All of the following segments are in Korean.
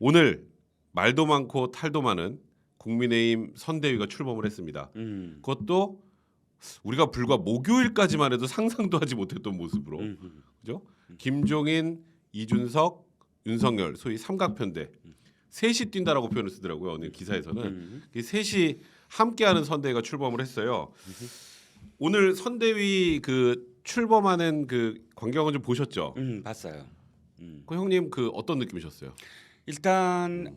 오늘 말도 많고 탈도 많은 국민의힘 선대위가 출범을 했습니다. 그것도 우리가 불과 목요일까지만 해도 상상도 하지 못했던 모습으로, 그죠? 김종인, 이준석, 윤석열, 소위 삼각편대 셋이 뛴다라고 표현을 쓰더라고요. 오늘 기사에서는 이 셋이 함께하는 선대위가 출범을 했어요. 오늘 선대위 그 출범하는 그 광경은 좀 보셨죠? 봤어요. 그 형님 그 어떤 느낌이셨어요? 일단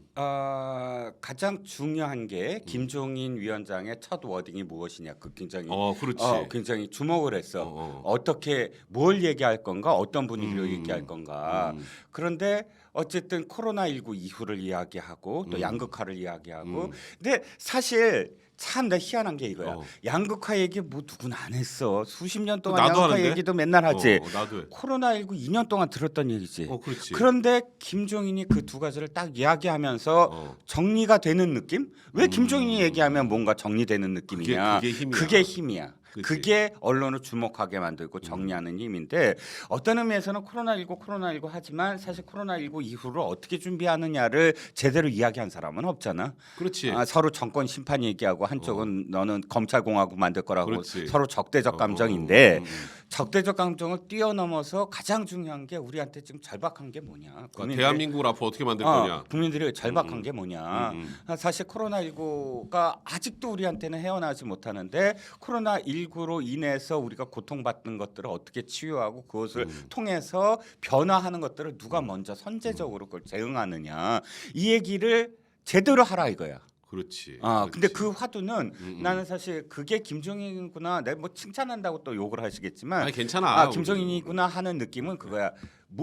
가장 중요한 게 김종인 위원장의 첫 워딩이 무엇이냐. 그 굉장히 그렇지. 굉장히 주목을 했어. 어떻게 뭘 얘기할 건가, 어떤 분위기로 얘기할 건가. 그런데 어쨌든 코로나19 이후를 이야기하고 또 양극화를 이야기하고. 근데 사실 참 내 희한한 게 이거야. 양극화 얘기 뭐 누구나 안 했어. 수십 년 동안 나도 양극화 하는데? 얘기도 맨날 하지. 나도 해. 코로나19 2년 동안 들었던 얘기지. 그렇지. 그런데 김종인이 그 두 가지를 딱 이야기하면서 정리가 되는 느낌? 왜 김종인이 얘기하면 뭔가 정리되는 느낌이냐? 그게 힘이야. 힘이야. 그치. 그게 언론을 주목하게 만들고 정리하는 힘인데 어떤 의미에서는 코로나19 하지만 사실 코로나19 이후를 어떻게 준비하느냐를 제대로 이야기한 사람은 없잖아. 그렇지. 서로 정권 심판 얘기하고 한쪽은 너는 검찰공화국 만들 거라고 그렇지. 서로 적대적 감정인데 적대적 감정을 뛰어넘어서 가장 중요한 게 우리한테 지금 절박한 게 뭐냐? 대한민국을 앞으로 어떻게 만들 거냐? 국민들이 절박한 게 뭐냐? 사실 코로나19가 아직도 우리한테는 헤어나지 못하는데 코로나19로 인해서 우리가 고통받는 것들을 어떻게 치유하고 그것을 통해서 변화하는 것들을 누가 먼저 선제적으로 그걸 대응하느냐? 이 얘기를 제대로 하라 이거야. 그렇지. 근데 그 화두는 나는 사실 그게 김종인이구나. 내가 뭐 칭찬한다고 또 욕을 하시겠지만, 아니 괜찮아. 김종인이구나 하는 느낌은 그거야.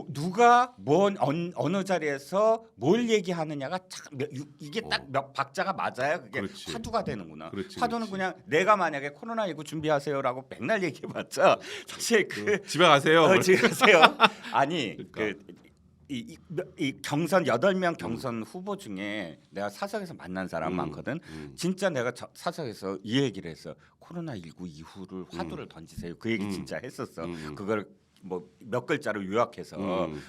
누가 어느 자리에서 뭘 얘기하느냐가 이게 딱 몇 박자가 맞아야 그게 그렇지. 화두가 되는구나. 그렇지, 화두는 그렇지. 그냥 내가 만약에 코로나19 준비하세요라고 맨날 얘기해봤자 사실 집에 가세요. 집에 가세요. 아니 그러니까. 이 경선 8명 경선 후보 중에 내가 사석에서 만난 사람 많거든. 진짜 내가 사석에서 이 얘기를 했어. 코로나19 이후를 화두를 던지세요. 그 얘기 진짜 했었어. 그걸 뭐 몇 글자로 요약해서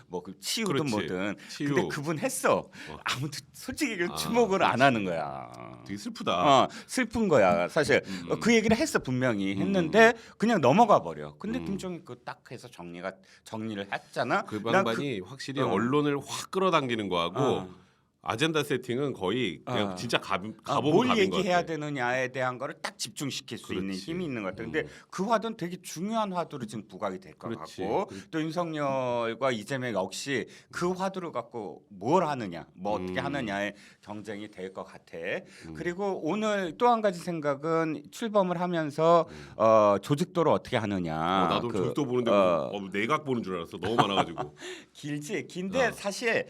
뭐 그 치유든 그렇지. 뭐든. 치유. 근데 그분 했어. 아무튼 솔직히 주목을 안 하는 거야. 되게 슬프다. 슬픈 거야. 사실 그 얘기를 했어 분명히 했는데 그냥 넘어가 버려. 근데 김종인 그 딱 해서 정리를 했잖아. 그 난 방반이 확실히 언론을 확 끌어당기는 거하고 아젠다 세팅은 거의 그냥 진짜 가보면 뭘 가는 것 얘기해야 같아. 되느냐에 대한 거를 딱 집중시킬 수 있는 그렇지. 힘이 있는 것 같아. 근데 그 화두는 되게 중요한 화두로 지금 부각이 될 것 그렇지. 같고 또 윤석열과 이재명 역시 그 화두를 갖고 뭘 하느냐, 뭐 어떻게 하느냐의 경쟁이 될 것 같아. 그리고 오늘 또 한 가지 생각은 출범을 하면서 조직도를 어떻게 하느냐. 나도 조직도 보는데 내각 보는 줄 알았어. 너무 많아가지고. 긴데 사실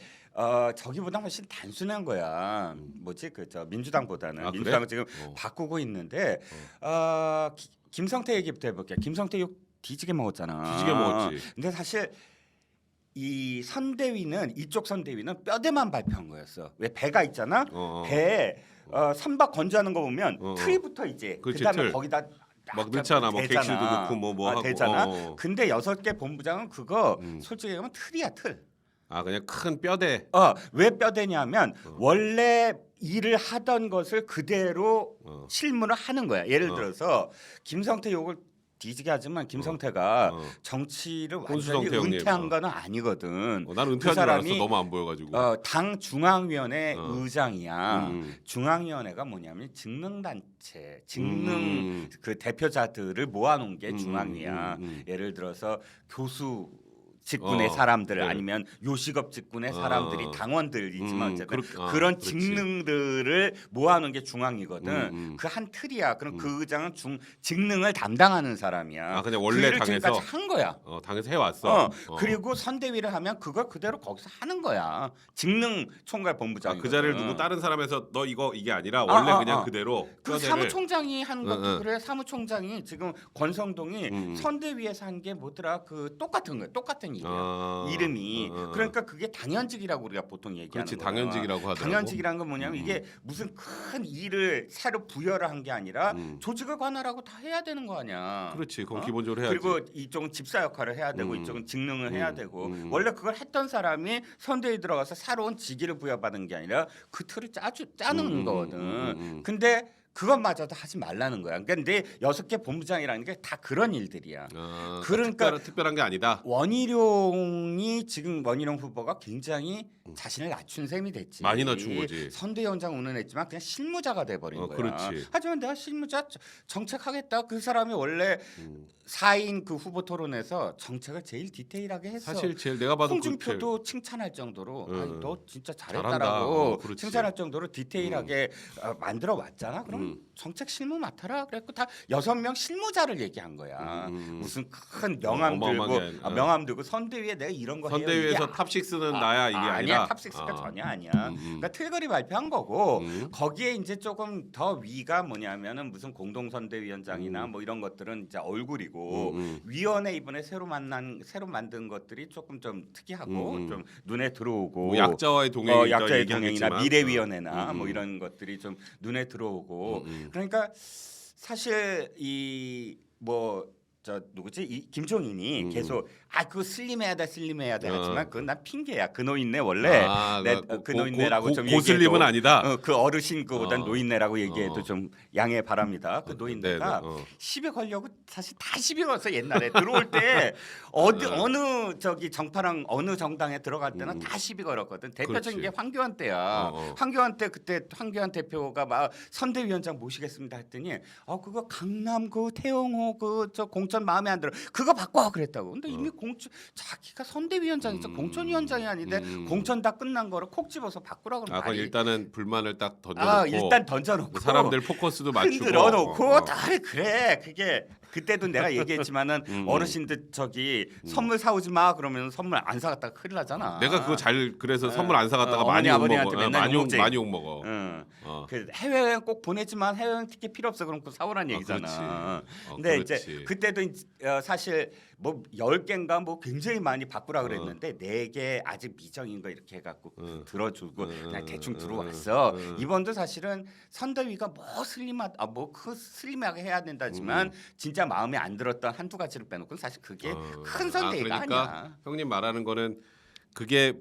저기보다 훨씬 단순한 거야. 뭐지 저 민주당보다는 민주당은 그래? 지금 바꾸고 있는데 김성태 얘기부터 해볼게. 김성태 욕 뒤지게 먹었잖아. 뒤지게 먹었지. 근데 사실 이 선대위는 이쪽 선대위는 뼈대만 발표한 거였어. 왜 배가 있잖아. 배에 선박 건조하는 거 보면 틀이 붙어 있지. 그렇지, 그다음에 틀. 거기다 막 넣잖아. 뭐 객실도 넣고 뭐 하고. 되잖아. 근데 6개 본부장은 그거 솔직히 얘기하면 틀이야 틀. 그냥 큰 뼈대. 왜 뼈대냐면 원래 일을 하던 것을 그대로 실무를 하는 거야. 예를 들어서 김성태 욕을 뒤지게 하지만 김성태가 정치를 완전히 혼수성태 형님. 은퇴한 거는 아니거든. 난 은퇴한 줄 알았어. 너무 안 보여가지고. 당 중앙위원회 의장이야. 중앙위원회가 뭐냐면 직능단체, 직능 그 대표자들을 모아놓은 게 중앙위야. 예를 들어서 교수 직군의 사람들 네. 아니면 요식업 직군의 사람들이 당원들이지만 어쨌든 그런 그렇지. 직능들을 모아놓은 게 중앙이거든. 그 한 틀이야. 그럼 그 의장은 직능을 담당하는 사람이야. 그냥 원래 그 일을 당에서 지금까지 한 거야. 당에서 해왔어. 그리고 선대위를 하면 그걸 그대로 거기서 하는 거야. 직능 총괄 본부장. 그 자리를 두고 다른 사람에서 너 이게 아니라 원래 그냥 그대로 그 뼈대를. 사무총장이 한 것도 그래. 사무총장이 지금 권성동이 선대위에서 한 게 뭐더라? 그 똑같은 거야. 똑같은 붙었다는 얘기야. 이름이. 그러니까 그게 당연직이라고 우리가 보통 얘기하는 그렇지 거야. 당연직이라고 하더라고. 당연직이라는 건 뭐냐면 이게 무슨 큰 일을 새로 부여를 한 게 아니라 조직을 관할하고 다 해야 되는 거 아니야. 그렇지 그건 기본적으로 해야지. 그리고 이쪽은 집사 역할을 해야 되고 이쪽은 직능을 해야 되고 원래 그걸 했던 사람이 선대에 들어가서 새로운 직위를 부여받은 게 아니라 그 틀을 짜는 거거든. 근데 그것마저도 하지 말라는 거야. 그러니까 내 6개 본부장이라는 게 다 그런 일들이야. 그러니까 특별한 게 아니다. 원희룡이 지금 원희룡 후보가 굉장히 자신을 낮춘 셈이 됐지. 많이 낮춘 거지. 선대위원장 운운했지만 그냥 실무자가 돼버린 거야. 그렇지. 하지만 내가 실무자 정책하겠다. 그 사람이 원래 4인 그 후보 토론에서 정책을 제일 디테일하게 했어. 사실 제일 내가 봐도 홍준표도 칭찬할 정도로 아니, 너 진짜 잘한다. 잘했다라고 그렇지. 칭찬할 정도로 디테일하게 만들어 왔잖아. 그럼 정책 실무 맡아라. 그랬고 다 6명 실무자를 얘기한 거야. 무슨 큰 명함 들고 명함 들고 선대위에 내가 이런 거 해요. 선대위에서 탑6는 나야 이게 아니라. 아니야. 탑6가 전혀 아니야. 그러니까 틀거리 발표한 거고 거기에 이제 조금 더 위가 뭐냐면은 무슨 공동선대위원장이나 뭐 이런 것들은 이제 얼굴이고 위원회 이번에 새로 만든 것들이 조금 좀 특이하고 좀 눈에 들어오고 뭐 약자와의 동행, 약자의 동행이나 미래위원회나 뭐 이런 것들이 좀 눈에 들어오고 그러니까 사실 이 뭐 저 누구지 이 김종인이 계속 그거 슬림해야 돼 하지만 그건 난 핑계야. 그 노인네 원래 그 노인네라고 좀 고슬림은 아니다. 그 어르신 그보단 노인네라고 얘기해도 좀 양해 바랍니다. 그 노인네가 시비 걸려고 사실 다 시비 걸었어. 옛날에 들어올 때 어느 저기 정파랑 어느 정당에 들어갈 때는 다 시비 걸었거든. 대표적인 게 황교안 때야. 황교안 때 그때 황교안 대표가 막 선대위원장 모시겠습니다 했더니 그거 강남 그 태영호 그 저 공천 마음에 안 들어. 그거 바꿔 그랬다고. 근데 이미 자기가 선대위원장이죠. 공천위원장이 아닌데 공천 다 끝난 거를 콕 집어서 바꾸라고 그러면 그건 일단은 불만을 딱 던져놓고 일단 던져놓고 사람들 포커스도 맞추고 흔들어놓고 그래 그게 그때도 내가 얘기했지만은 어르신들 저기 선물 사오지 마 그러면 선물 안 사갔다가 큰일 나잖아. 내가 그거 그래서 선물 안 사갔다가 어머니, 많이 아버지한테 욕먹어. 맨날 많이 욕먹어. 그 해외여행 꼭 보내지만 해외여행 티켓 필요 없어. 그럼 그거 사오라는 얘기잖아. 근데 그렇지. 이제 그때도 사실 뭐 10개인가 뭐 굉장히 많이 바꾸라 그랬는데 4개 아직 미정인 거 이렇게 해갖고 들어주고 그냥 대충 들어왔어. 이번도 사실은 선대위가 뭐 슬림하게 해야 된다지만 진짜 마음에 안 들었던 한두 가지를 빼놓고는 사실 그게 큰 선대위가 그러니까 아니야. 형님 말하는 거는 그게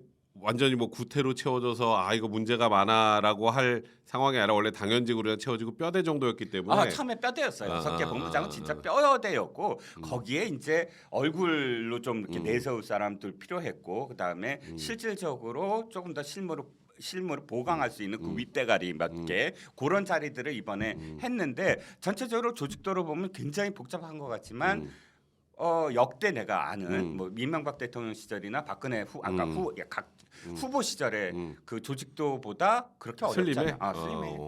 완전히 뭐 구태로 채워져서 이거 문제가 많아라고 할 상황이 아니라 원래 당연직으로 채워지고 뼈대 정도였기 때문에 처음에 뼈대였어요. 6개 본부장은 진짜 뼈대였고 거기에 이제 얼굴로 좀 이렇게 내세울 사람들 필요했고 그다음에 실질적으로 조금 더 실무를 보강할 수 있는 그 윗대가리 몇 개 그런 자리들을 이번에 했는데 전체적으로 조직도로 보면 굉장히 복잡한 것 같지만 역대 내가 아는 뭐 이명박 대통령 시절이나 박근혜 후보 시절에 그 조직도보다 그렇게 어렵지 않아. 슬림해.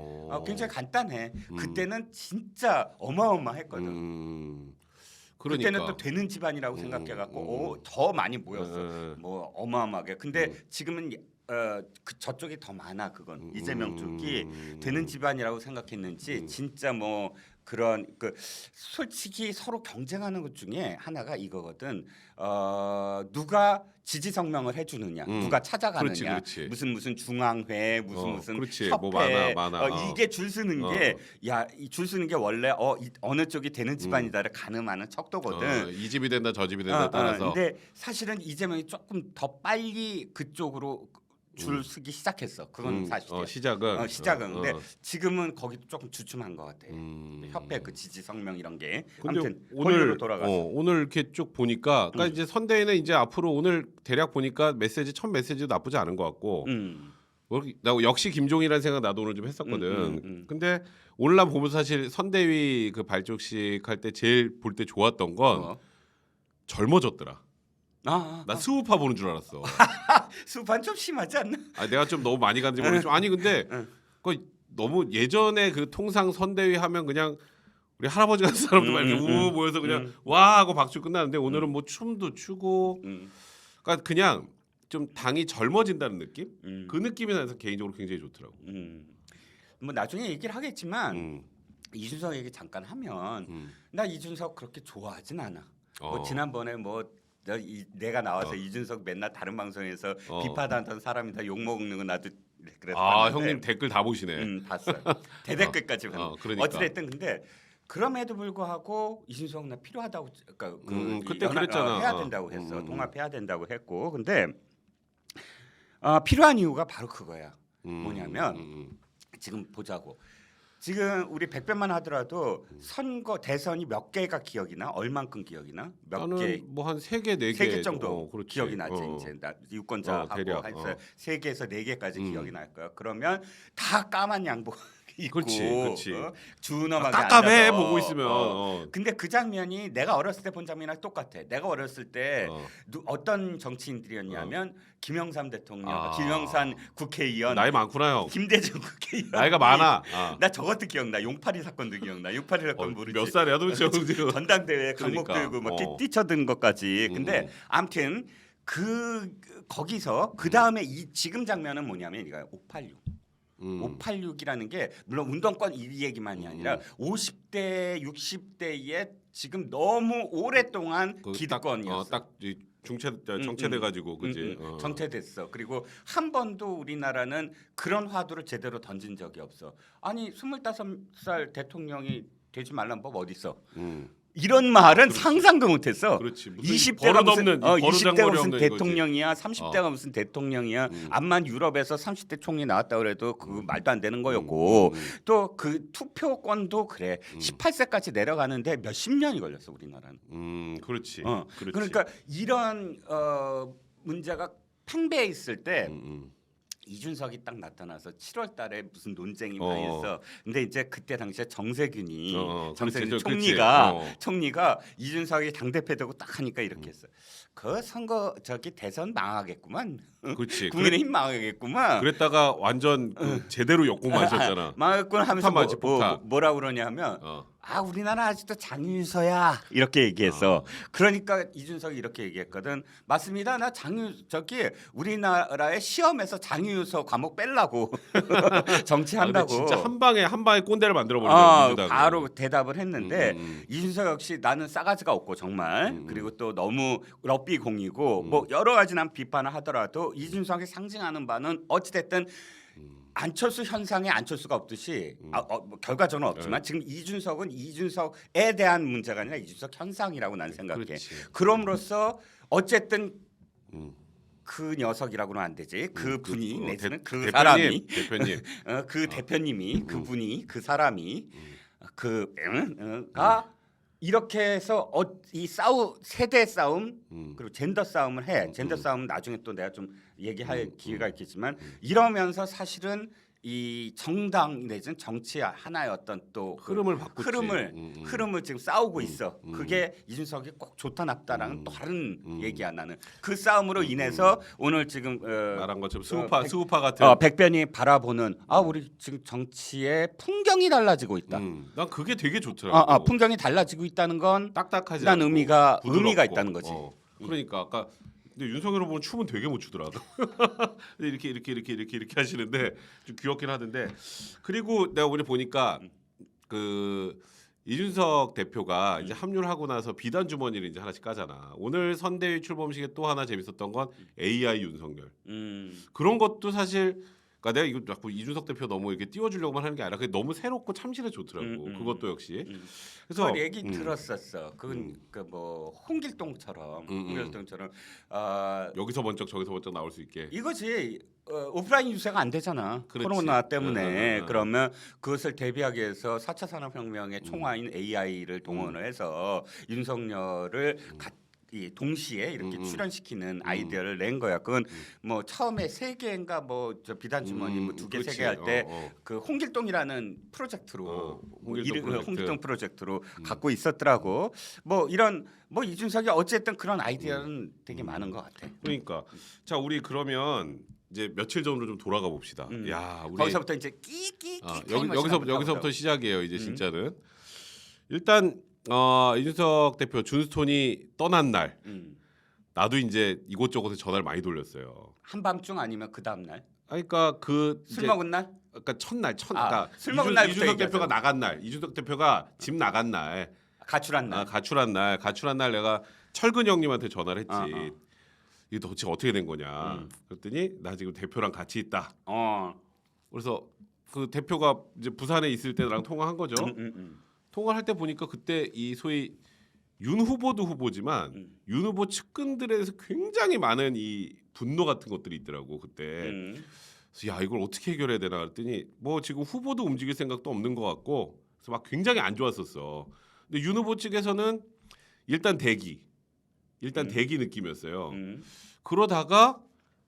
굉장히 간단해. 그때는 진짜 어마어마했거든. 그러니까. 그때는 또 되는 집안이라고 생각해갖고 더 많이 모였어. 뭐 어마어마하게. 근데 지금은 그 저쪽이 더 많아. 그건 이재명 쪽이 되는 집안이라고 생각했는지 진짜 뭐 그런 그 솔직히 서로 경쟁하는 것 중에 하나가 이거거든. 누가 지지 성명을 해주느냐, 누가 찾아가느냐, 그렇지. 무슨 중앙회, 무슨 그렇지. 협회, 뭐 많아. 이게 줄 서는 게 줄 서는 게 원래 어느 쪽이 되는 집안이다를 가늠하는 척도거든. 이 집이 된다, 저 집이 된다 따라서. 근데 사실은 이재명이 조금 더 빨리 그쪽으로 줄 서기 시작했어. 그건 사실이야. 시작은. 근데 지금은 거기도 조금 주춤한 것 같아. 협회 그 지지 성명 이런 게. 아무튼 오늘 돌아가서 오늘 이렇게 쭉 보니까, 그러니까 이제 선대위는 이제 앞으로 오늘 대략 보니까 첫 메시지도 나쁘지 않은 것 같고. 나 역시 김종이라는 생각 나도 오늘 좀 했었거든. 근데 오늘 난 보면서 사실 선대위 그 발족식 할 때 제일 볼 때 좋았던 건 젊어졌더라. 나 수우파 보는 줄 알았어. 수우파는 좀 심하지 않나? 내가 좀 너무 많이 간지 모르겠지만 아니 근데 그 너무 예전에 그 통상 선대위 하면 그냥 우리 할아버지 같은 사람들 막 이렇게 우 모여서 그냥 와 하고 박수 끝나는데 오늘은 뭐 춤도 추고 그러니까 그냥 좀 당이 젊어진다는 느낌? 그 느낌이 나서 개인적으로 굉장히 좋더라고. 뭐 나중에 얘기를 하겠지만 이준석 얘기 잠깐 하면 나 이준석 그렇게 좋아하진 않아. 뭐 지난번에 뭐 내가 나와서 이준석 맨날 다른 방송에서 비판하던 사람이 다 욕 먹는 거 나도 그래서 아 봤는데, 형님 댓글 다 보시네. 봤어요. 대댓글까지 봤는데 그러니까. 어찌됐든 근데 그럼에도 불구하고 이준석 나 필요하다고 그러니까 그때 그랬잖아. 해야 된다고 했어. 통합해야 된다고 했고 근데 필요한 이유가 바로 그거야. 뭐냐면 지금 보자고. 지금 우리 백배만 하더라도 선거 대선이 몇 개가 기억이 나? 얼만큼 기억이 나? 몇 개? 뭐한 3개, 4개 3개 정도 그렇지. 기억이 나지 이제 유권자하고 대략, 해서 3개에서 4개까지 기억이 날 거야. 그러면 다 까만 양복 입고 그렇지. 준엄하게 깝깝해 앉아서. 보고 있으면. 근데 그 장면이 내가 어렸을 때 본 장면이랑 똑같아. 내가 어렸을 때 어. 어떤 정치인들이었냐면 김영삼 대통령, 김영삼 국회의원, 나이 많구나 형. 김대중 국회의원. 나이가 많아. 나 저것도 기억나. 용팔이 사건도 기억나. 용팔이 사건 모르지? 몇 살이야 도대체? 전당대회 강목 그러니까. 들고 막 뛰쳐든 것까지. 근데 아무튼 거기서 그 다음에 이 지금 장면은 뭐냐면 이거 586. 586이라는 게 물론 운동권 이 얘기만이 아니라 50대, 60대에 지금 너무 오랫동안 기득권이었어. 딱 정체돼 가지고 그지. 정체됐어. 그리고 한 번도 우리나라는 그런 화두를 제대로 던진 적이 없어. 아니 25살 대통령이 되지 말란 법 어디 있어? 이런 말은 상상도 못했어. 그렇지. 20대가 무슨 20대가 무슨 없는 대통령이야, 30대가 무슨 대통령이야. 암만 유럽에서 30대 총리 나왔다 그래도 그 말도 안 되는 거였고 또 그 투표권도 그래. 18세까지 내려가는데 몇십 년이 걸렸어 우리나라는. 그렇지. 그렇지. 그러니까 이런 문제가 팽배해 있을 때. 이준석이 딱 나타나서 7월달에 무슨 논쟁이 많이 했어. 근데 이제 그때 당시에 정세균이 정세균 총리가 이준석이 당 대표 되고 딱 하니까 이렇게 했어. 그 선거 대선 망하겠구만. 그렇지. 국민의힘 망하겠구만. 그랬다가 완전 제대로 욕구만 하셨잖아. 망했구나 하면서 폭탄. 뭐라 그러냐면 우리나라 아직도 장유서야 이렇게 얘기했어. 그러니까 이준석이 이렇게 얘기했거든. 맞습니다. 나 우리나라의 시험에서 장유서 과목 뺄라고 정치한다고. 진짜 한 방에 꼰대를 만들어 버리는 바로 대답을 했는데 이준석 역시 나는 싸가지가 없고 정말 그리고 또 너무 럭비공이고 뭐 여러 가지 난 비판을 하더라도 이준석이 상징하는 바는 어찌됐든 안철수 현상에 안철수가 없듯이 뭐 결과적으로는 없지만 지금 이준석은 이준석에 대한 문제가 아니라 이준석 현상이라고 난 생각해. 그럼으로써 어쨌든 그 녀석이라고는 안 되지. 그 분이 내지는 그 사람이 대표님 그 대표님이 그분이 그 사람이 그가 이렇게 해서 이 세대 싸움 그리고 젠더 싸움을 해. 젠더 싸움은 나중에 또 내가 좀 얘기할 기회가 있겠지만 이러면서 사실은 이 정당 내지는 정치의 하나의 어떤 또 흐름을 바꾸지. 흐름을 지금 싸우고 있어. 그게 이준석이 꼭 좋다 나쁘다라는 또 다른 얘기야 나는. 그 싸움으로 인해서 오늘 지금 말한 것처럼 수우파 같은 백변이 바라보는 우리 지금 정치의 풍경이 달라지고 있다. 난 그게 되게 좋더라고. 풍경이 달라지고 있다는 건 딱딱하지 않고 의미가 있다는 거지. 그러니까 아까 근데 윤석열 후보는 춤은 되게 못 추더라. 이렇게 하시는데 좀 귀엽긴 하던데. 그리고 내가 오늘 보니까 그 이준석 대표가 이제 합류를 하고 나서 비단 주머니를 이제 하나씩 까잖아. 오늘 선대위 출범식에 또 하나 재밌었던 건 AI 윤석열. 그런 것도 사실 그러니까 내가 이거 자꾸 이준석 대표 너무 이렇게 띄워주려고만 하는 게 아니라 그게 너무 새롭고 참신해 좋더라고. 그것도 역시. 그래서 얘기 들었었어. 그건 그 뭐 홍길동처럼 여기서 번쩍 저기서 번쩍 나올 수 있게. 이거지. 오프라인 유세가 안 되잖아. 그렇지. 코로나 때문에. 그러면 그것을 대비하기 위해서 4차 산업혁명의 총화인 AI를 동원을 해서 윤석열을 동시에 이렇게 출연시키는 아이디어를 낸 거야. 그건 뭐 처음에 3개인가 뭐 저 비단 주머니 뭐 2개 3개 할 때 그 홍길동이라는 프로젝트로 홍길동 프로젝트로 갖고 있었더라고. 뭐 이런 뭐 이준석이 어쨌든 그런 아이디어는 되게 많은 것 같아. 그러니까 자 우리 그러면 이제 며칠 전으로 좀 돌아가 봅시다. 야, 우리 거기서부터 이제 끼 여기서부터 시작이에요. 이제 진짜는 일단 이준석 대표 준스톤이 떠난 날 나도 이제 이곳저곳에 전화를 많이 돌렸어요. 한밤중 아니면 그 다음 날? 그러니까 술 먹은 날? 그러니까 첫날 그러니까 술 먹은 날부터 이준석 대표가 나간 날, 이준석 대표가 집 나간 날 가출한 날. 가출한 날 내가 철근 형님한테 전화를 했지. 어. 이거 도대체 어떻게 된 거냐. 그랬더니 나 지금 대표랑 같이 있다. 그래서 그 대표가 이제 부산에 있을 때 나랑 통화한 거죠. 통화할 때 보니까 그때 이 소위 윤 후보도 후보지만 윤 후보 측근들에서 굉장히 많은 이 분노 같은 것들이 있더라고 그때. 그래서 야 이걸 어떻게 해결해야 되나 그랬더니 뭐 지금 후보도 움직일 생각도 없는 것 같고 그래서 막 굉장히 안 좋았었어. 근데 윤 후보 측에서는 일단 대기 느낌이었어요. 그러다가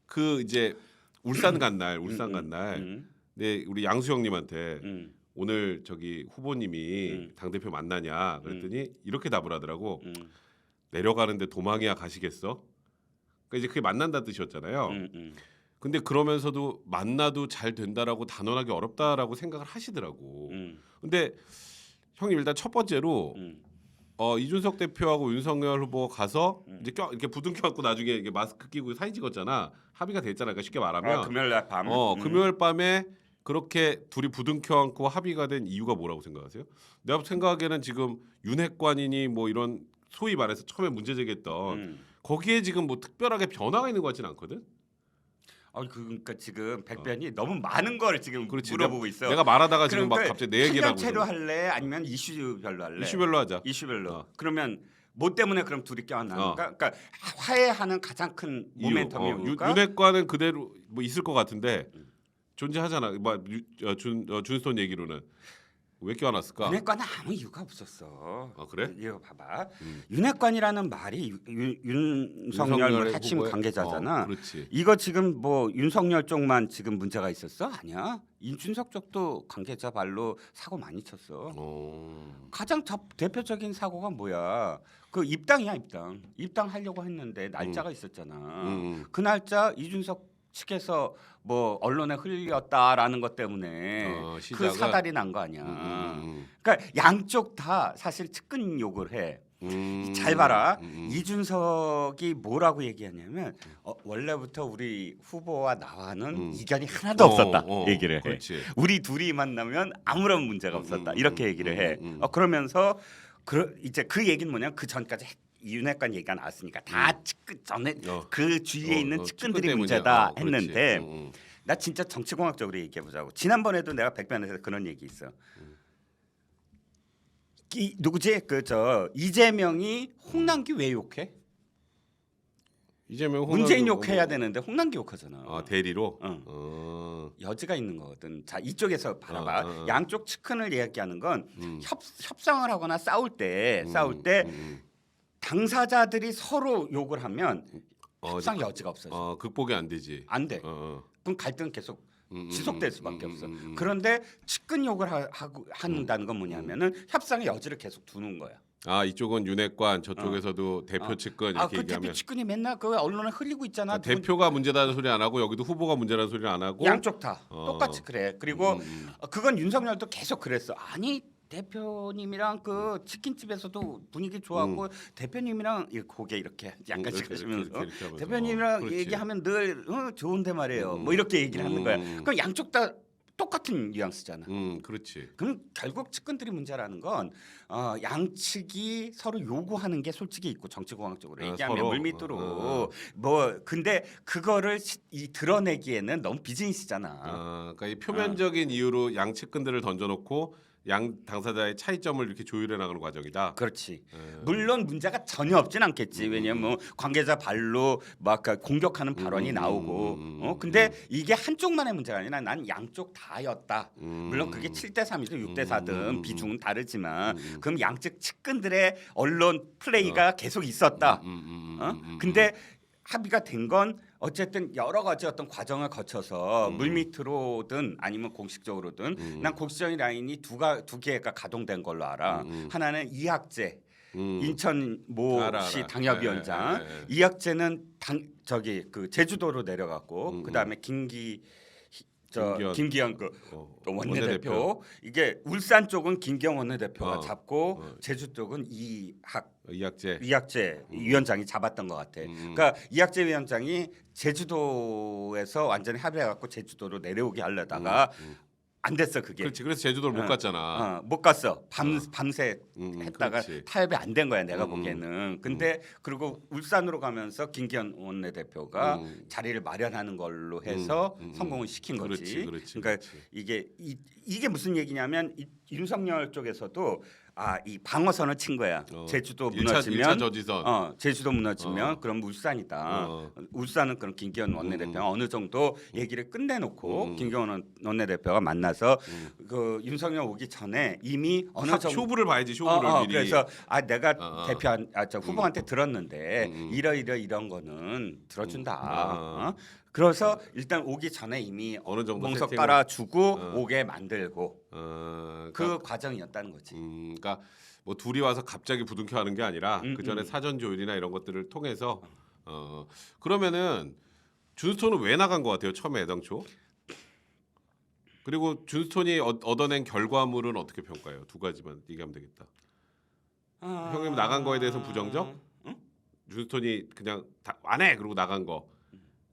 그 이제 울산 간 날 네, 우리 양수 형님한테 오늘 저기 후보님이 당 대표 만나냐 그랬더니 이렇게 답을 하더라고. 내려가는데 도망이야 가시겠어? 그러니까 이제 그게 만난다 뜻이었잖아요. 근데 그러면서도 만나도 잘 된다라고 단언하기 어렵다라고 생각을 하시더라고. 근데 형님 일단 첫 번째로 이준석 대표하고 윤석열 후보 가서 이제 이렇게 부둥켜 갖고 나중에 이게 마스크 끼고 사진 찍었잖아. 합의가 됐잖아. 그러니까 쉽게 말하면 금요일 날 밤. 금요일 밤에 그렇게 둘이 부둥켜 안고 합의가 된 이유가 뭐라고 생각하세요? 내가 생각하기에는 지금 윤핵관이니 뭐 이런 소위 말해서 처음에 문제 제기했던 거기에 지금 뭐 특별하게 변화가 있는 것 같지는 않거든. 그러니까 지금 백변이 너무 많은 걸 지금 그렇지. 물어보고 있어. 내가 말하다가 지금 막 그러니까 갑자기 내 얘기를 하고 한정체로 할래? 아니면 이슈별로 할래? 이슈별로 하자. 이슈별로. 그러면 뭐 때문에 그럼 둘이 껴안나는가? 그러니까 화해하는 가장 큰 모멘텀이 뭡니까? 윤핵관은 그대로 뭐 있을 것 같은데 존재하잖아. 뭐 준스톤 얘기로는 왜 껴안았을까? 윤핵관은 아무 이유가 없었어. 그래? 이거 봐봐. 윤핵관이라는 말이 윤석열 핵심 후보의, 관계자잖아. 그렇지. 이거 지금 뭐 윤석열 쪽만 지금 문제가 있었어? 아니야. 이준석 쪽도 관계자 발로 사고 많이 쳤어. 가장 대표적인 사고가 뭐야? 그 입당이야 입당. 입당하려고 했는데 날짜가 있었잖아. 그 날짜 이준석 측에서 뭐 언론에 흘렸다라는 것 때문에 그 사달이 난 거 아니야. 그러니까 양쪽 다 사실 측근 욕을 해. 잘 봐라. 이준석이 뭐라고 얘기하냐면 원래부터 우리 후보와 나와는 이견이 하나도 없었다 얘기를 해. 그렇지. 우리 둘이 만나면 아무런 문제가 없었다 이렇게 얘기를 해. 그러면서 이제 그 얘기는 뭐냐? 그 전까지 윤핵관 얘기가 나왔으니까 다 측근 전에 그 주위에 있는 측근들이 문제다 했는데 나 진짜 정치공학적으로 얘기해 보자고. 지난번에도 내가 백변에서 그런 얘기 있어. 누구지? 이재명이 홍남기 왜 욕해? 이재명 문재인 욕해야 되는데 홍남기 욕하잖아. 대리로. 여지가 있는 거거든. 자 이쪽에서 바라봐. 양쪽 측근을 이야기하는 건 협상을 하거나 싸울 때 당사자들이 서로 욕을 하면 협상 여지가 없어져. 극복이 안 되지. 안 돼. 그럼 갈등은 계속 지속될 수밖에 없어. 그런데 측근 욕을 한다는 건 뭐냐면은 협상의 여지를 계속 두는 거야. 이쪽은 윤핵관, 저쪽에서도 대표 측근 이렇게 그 얘기하면 대표 측근이 맨날 그 언론에 흘리고 있잖아. 대표가 문제다는 소리 안 하고 여기도 후보가 문제라는 소리 안 하고 양쪽 다 똑같이 그래. 그리고 그건 윤석열도 계속 그랬어. 아니 대표님이랑 그 치킨집에서도 분위기 좋았고 대표님이랑 고개 이렇게 약간씩 하시면서 대표님이랑 얘기하면 늘 좋은데 말이에요. 뭐 이렇게 얘기를 하는 거야. 그럼 양쪽 다 똑같은 뉘앙스잖아. 그렇지. 그럼 결국 측근들이 문제라는 건 양측이 서로 요구하는 게 솔직히 있고 정치공학적으로 얘기하면 서로. 물밑으로 뭐 근데 그거를 드러내기에는 너무 비즈니스잖아. 그러니까 이 표면적인 이유로 양 측근들을 던져놓고 양 당사자의 차이점을 이렇게 조율해 나가는 과정이다. 그렇지. 물론 문제가 전혀 없진 않겠지. 왜냐면 뭐 관계자 발로 막 공격하는 발언이 나오고. 근데 이게 한쪽만의 문제가 아니라 난 양쪽 다였다. 물론 그게 7대3이든 6대4든 비중은 다르지만 그럼 양측 측근들의 언론 플레이가 계속 있었다. 근데 합의가 된 건 어쨌든 여러 가지 어떤 과정을 거쳐서 물밑으로든 아니면 공식적으로든 난 공식적인 라인이 두 개가 가동된 걸로 알아. 하나는 이학재 인천 모시 당협위원장. 이학재는 제주도로 내려갔고 그다음에 김기현 원내대표. 이게 울산 쪽은 김기현 원내대표가 잡고 제주 쪽은 이학재 위원장이 잡았던 것 같아. 그러니까 이학재 위원장이 제주도에서 완전히 합의해갖고 제주도로 내려오게 하려다가 안 됐어 그게. 그렇지. 그래서 제주도를 못 갔잖아. 못 갔어. 밤새 했다가 그렇지. 타협이 안 된 거야 내가 보기에는. 근데 그리고 울산으로 가면서 김기현 원내대표가 자리를 마련하는 걸로 해서 성공을 시킨 거지. 그렇지. 그러니까 이게 무슨 얘기냐면 윤석열 쪽에서도 이 방어선을 친 거야. 제주도 무너지면 1차 저지선. 제주도 무너지면 그럼 울산이다. 울산은 그럼 김기현 원내대표가 어느 정도 얘기를 끝내놓고 김기현 원내대표가 만나서 그 윤석열 오기 전에 이미 어느 정도 쇼부를 봐야지 쇼부를 미리. 그래서 내가 저 후보한테 들었는데 이런 거는 들어준다. 그래서 일단 오기 전에 이미 어느 정도 멍석 세팅을- 깔아주고 오게 만들고 그러니까, 그 과정이었다는 거지. 그러니까 뭐 둘이 와서 갑자기 부둥켜 하는 게 아니라 그 전에 사전 조율이나 이런 것들을 통해서 그러면은 준스톤은 왜 나간 것 같아요 처음에 애당초? 그리고 준스톤이 얻어낸 결과물은 어떻게 평가해요? 두 가지만 얘기하면 되겠다. 형님 나간 거에 대해서 부정적? 준스톤이 그냥 안 해 그러고 나간 거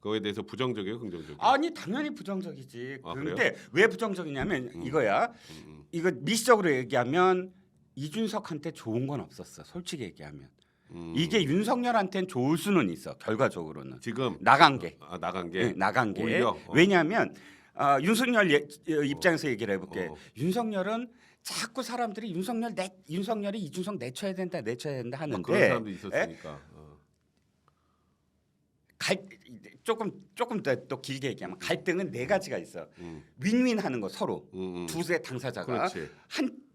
그거에 대해서 부정적이에요, 긍정적이에요? 아니 당연히 부정적이지. 그래요? 그런데 왜 부정적이냐면 이거야. 이거 미시적으로 얘기하면 이준석한테 좋은 건 없었어. 솔직히 얘기하면 이게 윤석열한테는 좋을 수는 있어. 결과적으로는 지금 나간 게 나간 게 나간 게 오히려? 왜냐하면 윤석열 입장에서 얘기를 해볼게. 윤석열은 자꾸 사람들이 윤석열이 이준석 내쳐야 된다 하는데 그런 사람도 있었으니까. 조금 더 또 길게 얘기하면 갈등은 네 가지가 있어. 윈윈하는 거 서로 두세 당사자가 그렇지.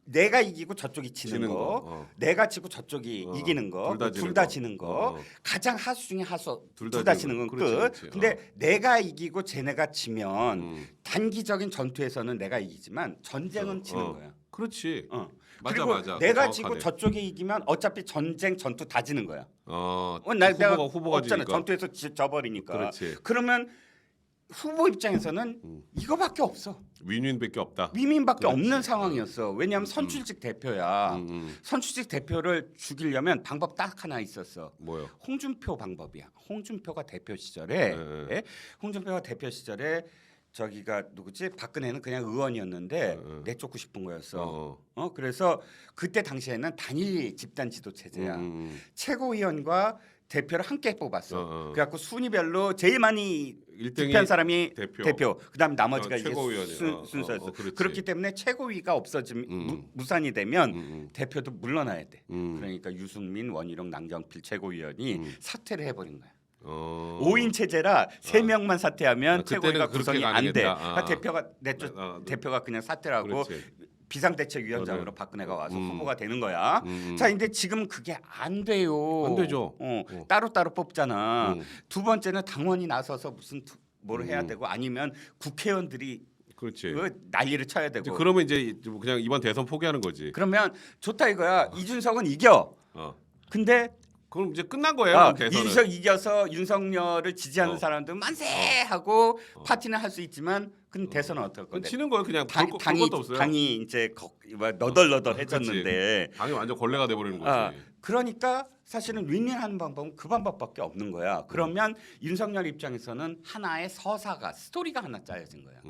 내가 이기고 저쪽이 지는 지는 거, 거. 내가 지고 저쪽이 이기는 거, 둘 다 지는 거. 가장 하수 중에 하수 둘 다 지는 건 끝. 그렇지. 근데 내가 이기고 쟤네가 지면 단기적인 전투에서는 내가 이기지만 전쟁은 지는 거야. 그렇지. 그리고 맞아. 내가 정확하네. 지고 저쪽이 이기면 어차피 전투 다 지는 거야. 내가 내가 후보가 없잖아. 지니까. 전투에서 져버리니까. 그렇지. 그러면 후보 입장에서는 이거밖에 없어. 윈윈밖에 없다. 위민밖에 그렇지. 없는 상황이었어. 왜냐하면 선출직 대표야. 선출직 대표를 죽이려면 방법 딱 하나 있었어. 뭐요? 홍준표 방법이야. 홍준표가 대표 시절에 네. 홍준표가 대표 시절에 저기가 누구지? 박근혜는 그냥 의원이었는데 내쫓고 싶은 거였어. 그래서 그때 당시에는 단일 집단 지도 체제야. 최고위원과 대표를 함께 뽑았어. 그래갖고 순위별로 제일 많이 득표한 사람이 대표. 그다음 나머지가 이게 순서였어. 그렇기 때문에 최고위가 없어지면 무산이 되면 대표도 물러나야 돼. 그러니까 유승민, 원희룡, 남경필 최고위원이 사퇴를 해버린 거야. 5인 체제라 3명만 사퇴하면 최고위가 구성이 안 돼. 그러니까 대표가 그냥 사퇴를 하고 비상대책위원장으로 박근혜가 와서 후보가 되는 거야. 자, 근데 지금 그게 안 돼요. 안 되죠. 따로따로 뽑잖아. 두 번째는 당원이 나서서 무슨 뭘 해야 되고 아니면 국회의원들이 그렇지. 난리를 쳐야 되고. 그러면 이제 그냥 이번 대선 포기하는 거지. 그러면 좋다 이거야. 이준석은 이겨. 근데 그럼 이제 끝난 거예요. 대선은. 이준석 이겨서 윤석열을 지지하는 사람들 만세 하고 파티는 할 수 있지만 근데 대선은 어떨 건데? 치는 거예요. 그냥 것도 없어요. 당이 이제 너덜너덜해졌는데 당이 완전 걸레가 돼버리는 거지. 그러니까 사실은 윈윈하는 방법은 그 방법밖에 없는 거야. 그러면 윤석열 입장에서는 하나의 서사가 스토리가 하나 짜여진 거야.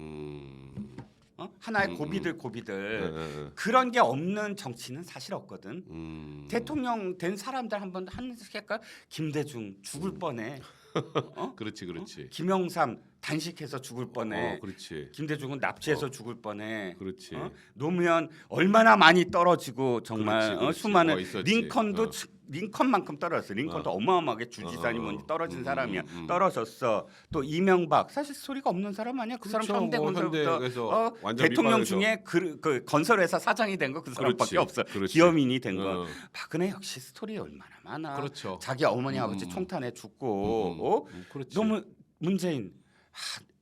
하나의 고비들 그런 게 없는 정치는 사실 없거든. 대통령 된 사람들 한번 한색깔 김대중 죽을 뻔해. 그렇지. 김영삼 단식해서 죽을 뻔해. 그렇지. 김대중은 납치해서 죽을 뻔해. 그렇지. 노무현 얼마나 많이 떨어지고 정말 그렇지. 수많은 있었지. 링컨도 링컨만큼 떨어졌어. 링컨도 어마어마하게 주지사니 뭔지 떨어진 사람이야. 떨어졌어. 또 이명박 사실 스토리가 없는 사람 아니야. 그 그렇죠. 사람 현대건설부터 완전 대통령 밑바닥이죠. 중에 그 건설회사 사장이 된 거 그 사람밖에 그렇지. 없어. 그렇지. 기업인이 된 거. 박근혜 역시 스토리 얼마나 많아. 그렇죠. 자기 어머니 아버지 총탄에 죽고 그렇지. 너무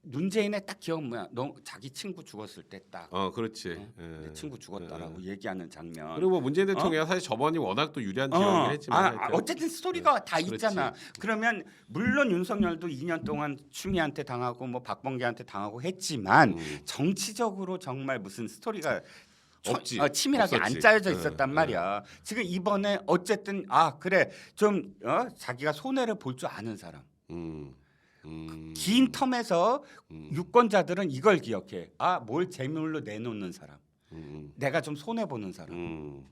문재인의 딱 기억 뭐야? 너 자기 친구 죽었을 때 딱. 그렇지. 내 친구 죽었다라고 얘기하는 장면. 그리고 뭐 문재인 대통령이 사실 저번이 워낙 또 유리한 지역이긴 했지만 어쨌든 스토리가 다 그렇지. 있잖아. 그러면 물론 윤석열도 2년 동안 추미애한테 당하고 뭐 박범계한테 당하고 했지만 정치적으로 정말 무슨 스토리가 없지. 치밀하게 없었지. 안 짜여져 있었단 말이야. 지금 이번에 어쨌든 그래 좀 자기가 손해를 볼 줄 아는 사람. 긴 텀에서 음. 유권자들은 이걸 기억해. 아, 뭘 재물로 내놓는 사람, 음. 내가 좀 손해 보는 사람, 음.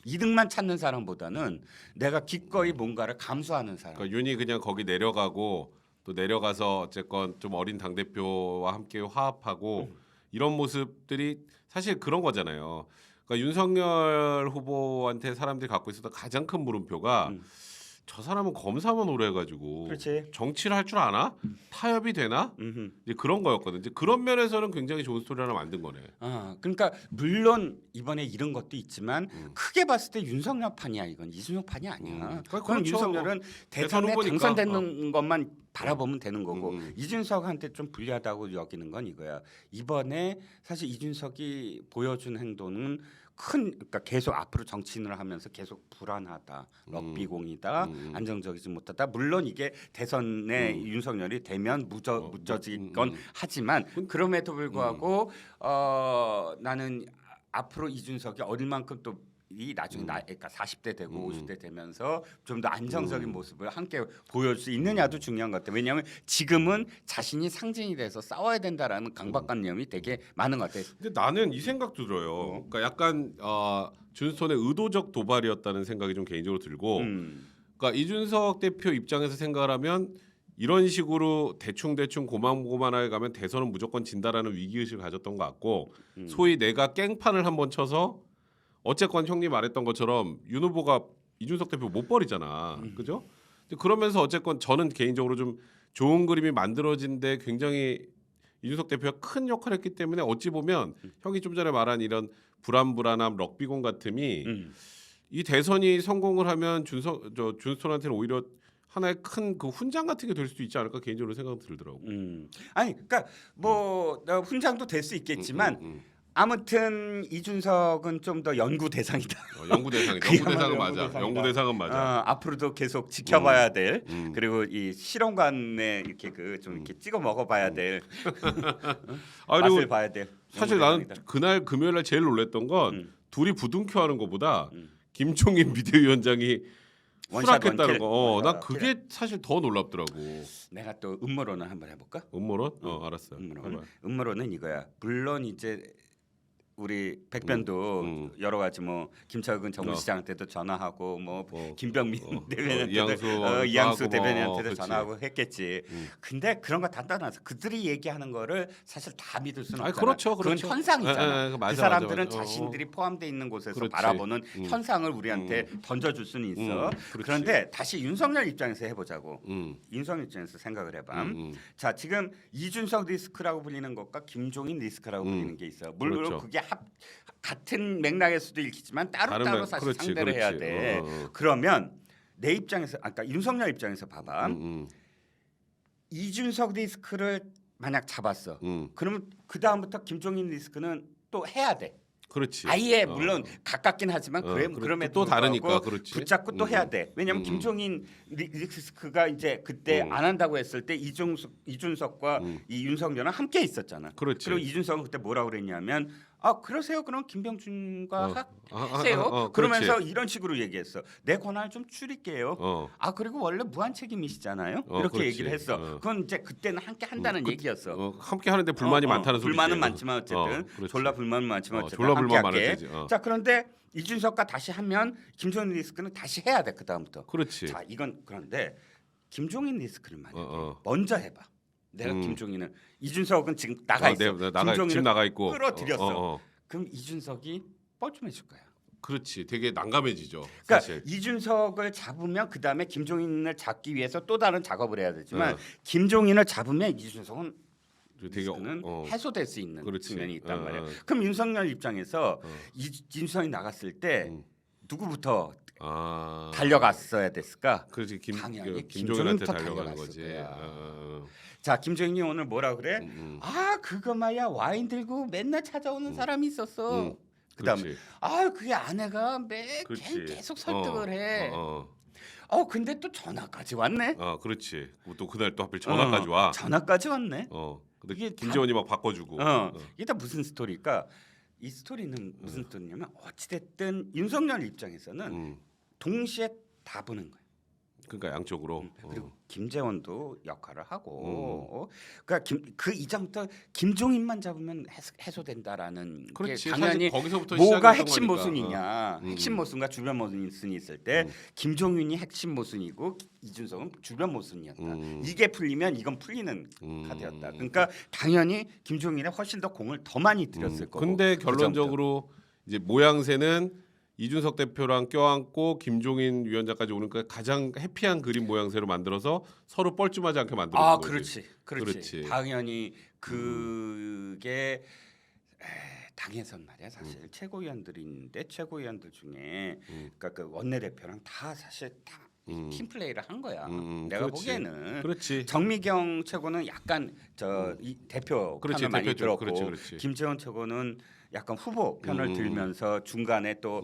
이득만 찾는 사람보다는 내가 기꺼이 뭔가를 감수하는 사람. 그러니까 윤이 그냥 거기 내려가고 또 내려가서 어쨌건 좀 어린 당 대표와 함께 화합하고 이런 모습들이 사실 그런 거잖아요. 그러니까 윤석열 후보한테 사람들이 갖고 있었던 가장 큰 물음표가 저 사람은 검사만 오래 해가지고 그렇지. 정치를 할 줄 아나? 타협이 되나? 이제 그런 거였거든. 이제 그런 면에서는 굉장히 좋은 스토리 하나 만든 거네. 그러니까 물론 이번에 이런 것도 있지만 크게 봤을 때 윤석열 판이야. 이건 이준석 판이 아니야. 그럼 그렇죠. 윤석열은 대선 대선에 후보니까. 당선되는 것만 바라보면 되는 거고 음. 이준석한테 좀 불리하다고 여기는 건 이거야. 이번에 사실 이준석이 보여준 행동은 그러니까 계속 앞으로 정치인을 하면서 계속 불안하다, 럭비공이다, 안정적이지 못하다. 물론 이게 대선에 윤석열이 되면 무져질 건 하지만 그럼에도 불구하고 나는 앞으로 이준석이 어릴 만큼 또 이 나중에 그러니까 40대 되고 50대 되면서 좀 더 안정적인 모습을 함께 보여줄 수 있느냐도 중요한 것 같아요. 왜냐하면 지금은 자신이 상징이 돼서 싸워야 된다라는 강박관념이 되게 많은 것 같아요. 근데 나는 이 생각도 들어요. 그러니까 약간 준스톤의 의도적 도발이었다는 생각이 좀 개인적으로 들고, 그러니까 이준석 대표 입장에서 생각을 하면 이런 식으로 대충 고만고만하게 가면 대선은 무조건 진다라는 위기의식을 가졌던 것 같고, 소위 내가 깽판을 한번 쳐서 어쨌건 형님 말했던 것처럼 윤 후보가 이준석 대표 못 버리잖아, 그죠? 그러면서 어쨌건 저는 개인적으로 좀 좋은 그림이 만들어진데 굉장히 이준석 대표가 큰 역할을 했기 때문에 어찌 보면 형이 좀 전에 말한 이런 불안불안함, 럭비공 같음이 이 대선이 성공을 하면 준스톤한테는 오히려 하나의 큰 그 훈장 같은 게 될 수도 있지 않을까 개인적으로 생각이 들더라고. 아니 그러니까 뭐 훈장도 될 수 있겠지만 아무튼 이준석은 좀 더 연구 대상이다. 연구 대상이다. 연구 대상은 맞아. 연구 대상은 맞아. 앞으로도 계속 지켜봐야 될 그리고 이 실험관에 이렇게 좀 이렇게 찍어 먹어봐야 될 맛을 봐야 될. 사실 나는 그날 금요일 날 제일 놀랬던 건 둘이 부둥켜하는 것보다 김종인 비대위원장이 수락했다는 거. 난 그게 사실 더 놀랍더라고. 내가 또 음모론을 한번 해볼까? 음모론? 알았어요. 음모론은 이거야. 물론 이제 우리 백변도 여러 가지 뭐 김철근 정무시장 때도 전화하고 뭐 김병민 대변인한테도 이양수 대변인한테도 전화하고 했겠지. 근데 그런 거 다 떠나서 그들이 얘기하는 거를 사실 다 믿을 수는 없잖아. 그렇죠. 그건 현상이잖아. 그 사람들은 맞아. 자신들이 포함되어 있는 곳에서 그렇지. 바라보는 현상을 우리한테 던져줄 수는 있어. 그런데 다시 윤석열 입장에서 해보자고. 윤석열 입장에서 생각을 해봐. 자, 지금 이준석 리스크라고 불리는 것과 김종인 리스크라고 불리는 게 있어. 물론 그렇죠. 그게 같은 맥락일 수도 있겠지만 따로따로 사실 그렇지, 상대를 해야 돼. 그러면 내 입장에서 아까 윤석열 입장에서 봐봐. 이준석 리스크를 만약 잡았어. 그러면 그 다음부터 김종인 리스크는 또 해야 돼. 그렇지. 아예 물론 가깝긴 하지만 그럼에도 또 다르니까 그렇지. 붙잡고 또 해야 돼. 왜냐하면 김종인 리스크가 이제 그때 안 한다고 했을 때 이준석과 이 윤석열은 함께 있었잖아. 그렇지. 그리고 이준석은 그때 뭐라고 그랬냐면 그러세요. 그럼 김병준과 하세요. 그러면서 그렇지. 이런 식으로 얘기했어. 내 권한을 좀 줄일게요. 그리고 원래 무한 책임이시잖아요. 이렇게 그렇지. 얘기를 했어. 그건 이제 그때는 함께 한다는 얘기였어. 함께 하는데 불만이 많다는 소리지. 불만은 많지만 어쨌든 졸라 불만은 많지만 어쨌든 졸라 불만 함께 할게. 많았지. 자, 그런데 이준석과 다시 하면 김종인 리스크는 다시 해야 돼. 그 다음부터. 그렇지. 자, 이건 그런데 김종인 리스크를 만약에 먼저 해봐. 내가 김종인을 이준석은 지금 나가 있어. 지금 나가 있고 끌어들였어. 그럼 이준석이 뻘쭘해질 거야. 그렇지. 되게 난감해지죠. 그러니까 사실. 이준석을 잡으면 그 다음에 김종인을 잡기 위해서 또 다른 작업을 해야 되지만 김종인을 잡으면 이준석은 되게 리스크는 해소될 수 있는 그렇지. 측면이 있단 말이야. 그럼 윤석열 입장에서 이준석이 나갔을 때 누구부터 달려갔어야 됐을까? 그렇지. 당연히 김종인한테 김종인부터 달려가는 달려갔을 거지. 거야. 자, 김종인이 오늘 뭐라 그래? 그거 말이야 와인 들고 맨날 찾아오는 사람이 있었어. 그다음에 그게 아내가 계속 설득을 해. 근데 또 전화까지 왔네. 그렇지. 또 그날 또 하필 전화까지 와. 전화까지 왔네. 근데 이게 김재원이 막 바꿔주고. 이게 다 무슨 스토리일까? 이 스토리는 무슨 스토리냐면 어찌됐든 윤석열 입장에서는 동시에 다 보는 거야. 그러니까 양쪽으로. 그리고 김재원도 역할을 하고, 그러니까 그 이전부터 김종인만 잡으면 해소된다라는 게 그렇지. 당연히 사실 거기서부터 뭐가 시작했던 핵심 거니까. 모순이냐, 핵심 모순과 주변 모순이 있을 때 김종인이 핵심 모순이고 이준석은 주변 모순이었다. 이게 풀리면 이건 풀리는 카드였다. 그러니까 당연히 김종인에 훨씬 더 공을 더 많이 들였을 거고. 근데 그 결론적으로 이제 모양새는 이준석 대표랑 껴안고 김종인 위원장까지 오는 거 가장 해피한 그림 모양새로 만들어서 서로 뻘쭘하지 않게 만들어 준 거지. 그렇지. 당연히 그게 당에선 말이야 사실 최고위원들이 있는데 최고위원들 중에 그러니까 그 원내대표랑 다 사실 다 팀 플레이를 한 거야. 내가 그렇지. 보기에는 그렇지. 정미경 최고는 약간 이 대표 그렇지, 편을 많이 대표 쪽. 들었고 그렇지. 김재원 최고는 약간 후보 편을 들면서 중간에 또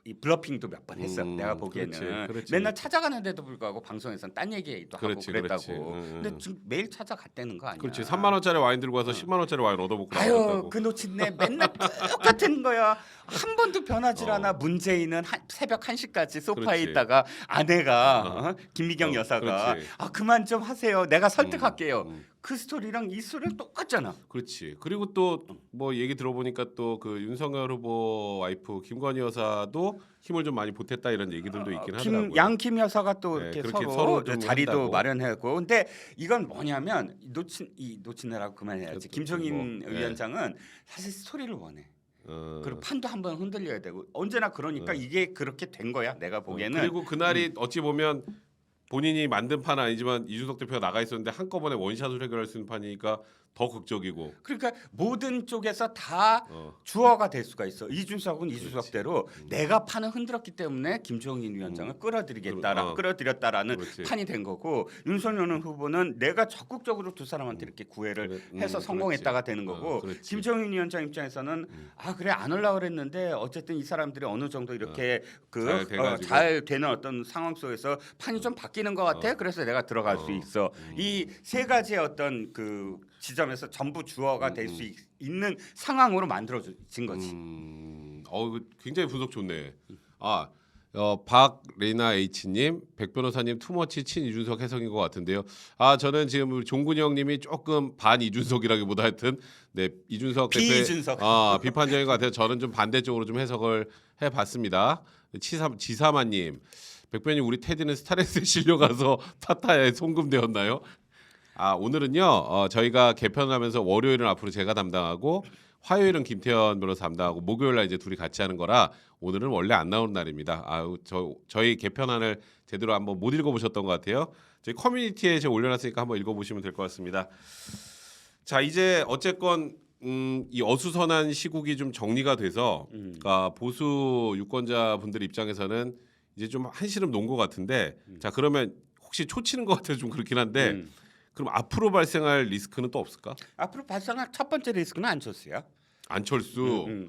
이 블러핑도 몇 번 했어. 내가 보기에는 그렇지. 맨날 찾아가는데도 불구하고 방송에서는 딴 얘기도 하고 그렇지, 그랬다고. 그렇지. 근데 지금 매일 찾아갔다는 거 아니야? 그렇지. 3만 원짜리 와인 들고 와서 10만 원짜리 와인 얻어먹고 아유 나왔다고. 그 놓친네 맨날 똑같은 거야. 한 번도 변하질 않아. 문재인은 새벽 1시까지 소파에 그렇지. 있다가 아내가 김미경 여사가 그렇지. 그만 좀 하세요. 내가 설득할게요. 그 스토리랑 이 스토리랑 똑같잖아. 그렇지. 그리고 또 뭐 얘기 들어보니까 또 그 윤석열 후보 와이프 김건희 여사도 힘을 좀 많이 보탰다 이런 얘기들도 있긴 하더라고요. 양김 여사가 또 네, 이렇게 그렇게 서로 서로 좀 자리도 한다고. 마련하고. 근데 이건 뭐냐면 놓친애라고 그만해야지. 그, 김종인 뭐, 위원장은 사실 스토리를 원해. 어. 그리고 판도 한번 흔들려야 되고 언제나 그러니까 이게 그렇게 된 거야. 내가 보기에는. 그리고 그날이 어찌 보면 본인이 만든 판은 아니지만 이준석 대표가 나가 있었는데 한꺼번에 원샷을 해결할 수 있는 판이니까 더 극적이고. 그러니까 모든 쪽에서 다 어. 주어가 될 수가 있어. 이준석은 이준석대로 내가 판을 흔들었기 때문에 김종인 위원장을 끌어들였다라는 그렇지. 판이 된 거고 윤석열 후보는 내가 적극적으로 두 사람한테 이렇게 구애를 해서 성공했다가 되는 거고 그렇지. 김종인 위원장 입장에서는 그래 안 올라 그랬는데 어쨌든 이 사람들이 어느 정도 이렇게 잘 되는 어떤 상황 속에서 판이 좀 바뀌는 것 같아. 그래서 내가 들어갈 수 있어. 이 세 가지의 어떤 그 지점에서 전부 주어가 될 수 있는 상황으로 만들어진 거지. 굉장히 분석 좋네. 박레나 H님, 백 변호사님 투머치 친 이준석 해석인 것 같은데요. 저는 지금 우리 종근이 형님이 조금 반 이준석이라기보다 하여튼 이준석 대표의 비이준석. 비판적인 것 같아요. 저는 좀 반대쪽으로 좀 해석을 해봤습니다. 지사마님, 백변님 우리 테디는 스타렉스에 실려가서 타타에 송금되었나요? 오늘은요 저희가 개편하면서 월요일은 앞으로 제가 담당하고 화요일은 김태현 변호사 담당하고 목요일날 이제 둘이 같이 하는 거라 오늘은 원래 안 나오는 날입니다. 저희 개편안을 제대로 한번 못 읽어보셨던 것 같아요. 저희 커뮤니티에 제가 올려놨으니까 한번 읽어보시면 될 것 같습니다. 자 이제 어쨌건 이 어수선한 시국이 좀 정리가 돼서 그러니까 보수 유권자 분들 입장에서는 이제 좀 한시름 놓은 것 같은데 자 그러면 혹시 초치는 것 같아서 좀 그렇긴 한데 그럼 앞으로 발생할 리스크는 또 없을까? 앞으로 발생할 첫 번째 리스크는 안철수야. 안철수.